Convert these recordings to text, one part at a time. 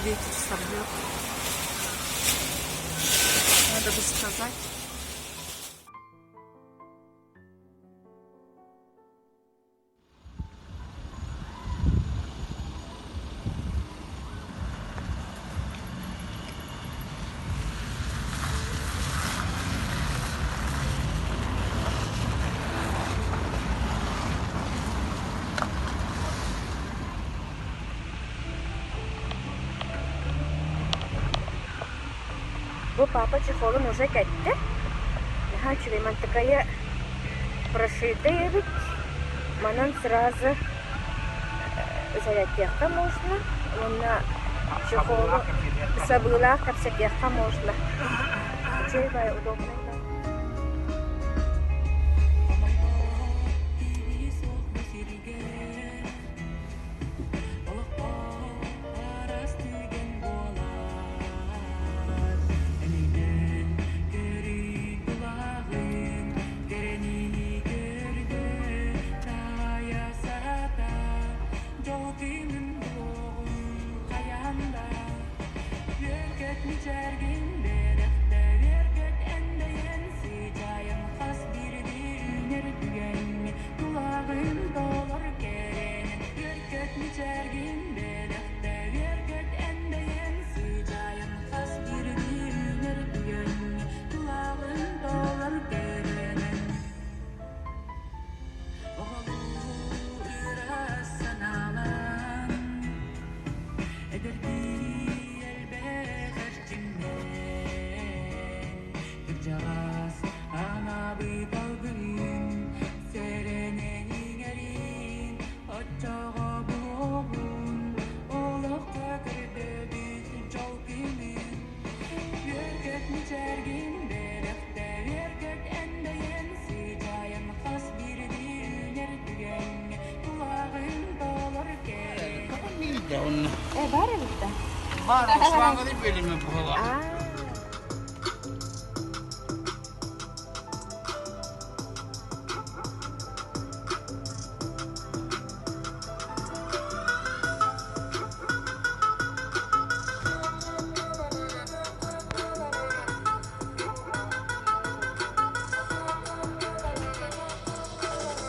ветер сорвет. Надо бы сказать. Bu папа чехолын уже кетті. Наха Чулеймантыкайы прошитый ведь. Манан сразу зарядка можно. На чехолу забыла, как зарядка можно. Чей удобно. Бар элбитте. Бар, ушлагы деп белеме була.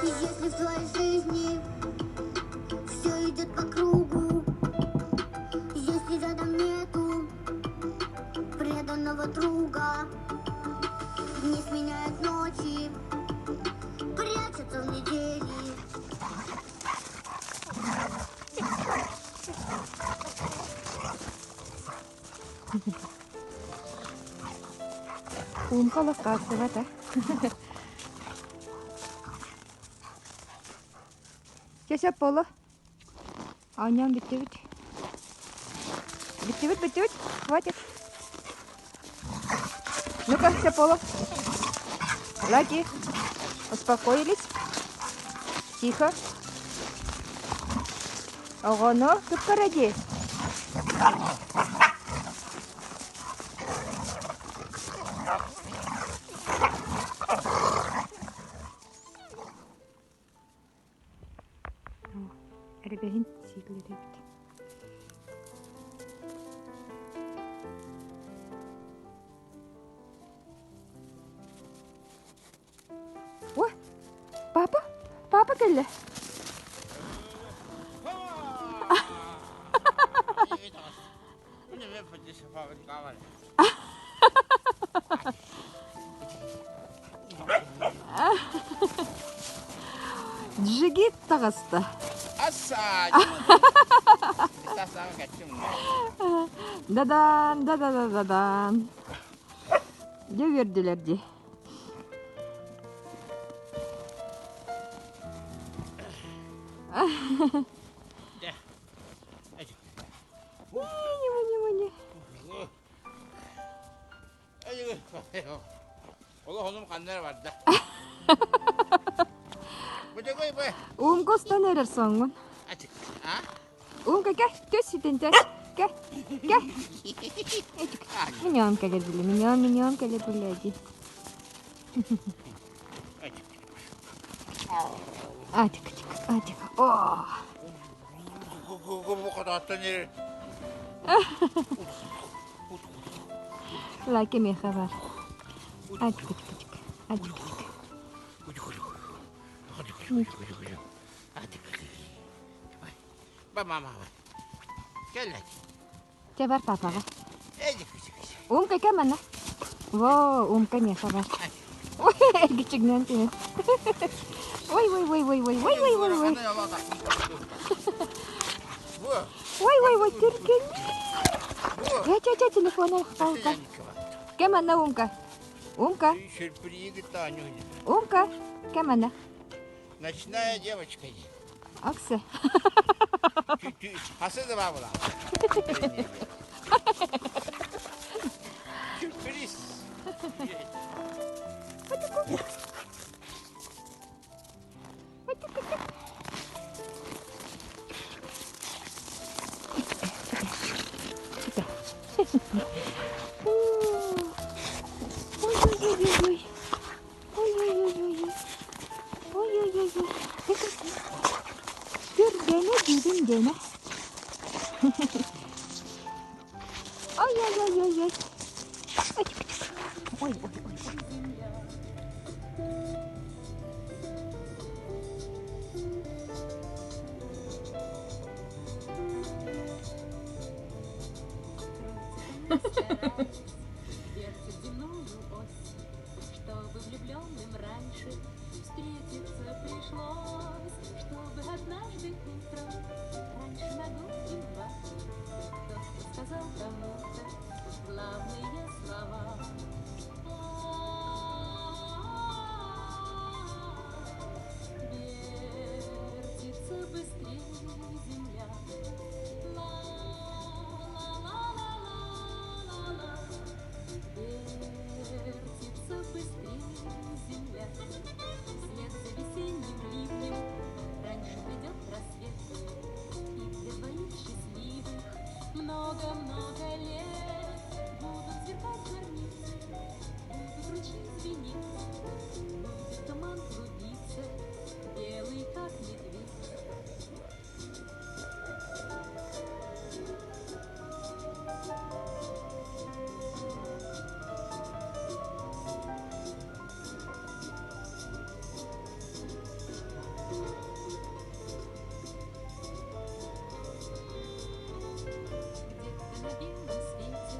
Если в твоей жизни все идет по кругу, если рядом нету преданного друга, дни сменяют ночи, прячутся в недели. Колокация, да? Сейчас поло. Аням битевит. Битевит. Хватит. Ну-ка, все поло. Лаки, успокоились. Тихо. Ого, ну, тут поради. Ребятин сиглерет. О, папа geldi. Джигит тағысты. Дадан. Жіберділер де. Не. Ola honum kanlar vardı. Bu da koy be. Kostan erer songun. Açık. Ha? Gel. Tösüden. Gel. Minyon gelir bile. Minyon gelir bile. Açık. Oh. Bu kadar da ne? Лайки мне хавар. Атик-атик-атик. Атик-атик. Bak mama bak. Gel lan. Тевар папага. Edi kızı kızı. Умка кемана? Во, умка не хавар. Ой, küçükten tine. Ой, ой, ой, ой, ой, ой, ой, ой, ой. Bu. Ой, ой, ой, Türkiye. Bu. Я телефона палка. Кемана умка? Умка, Шерпри гитаню. умка. Кемана? Ночная девочка. Аксе. Hası da var bulan. Sürpriz. Ой-ой-ой-ой. Ой-ой-ой-ой. Ой-ой-ой-ой. Dur gene dedim gene. Ay ay ay ay ay. Ой, ой, ой. Вертит земную ось, чтобы влюбленным раньше встретиться пришлось, чтобы однажды утром, раньше на год и два, кто-то сказал кому-то главные слова. Вертится быстрее земля. Вертится быстрее земля. Вслед за весенним ливнем раньше придет рассвет. И для двоих счастливых много-много лет будут сверкать зорницы, будут ручьи звенеть, будет туман клубиться, белый как медведь. Где-то на белом свете,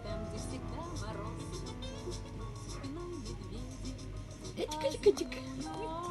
там, где всегда мороз, спиной медведи, а за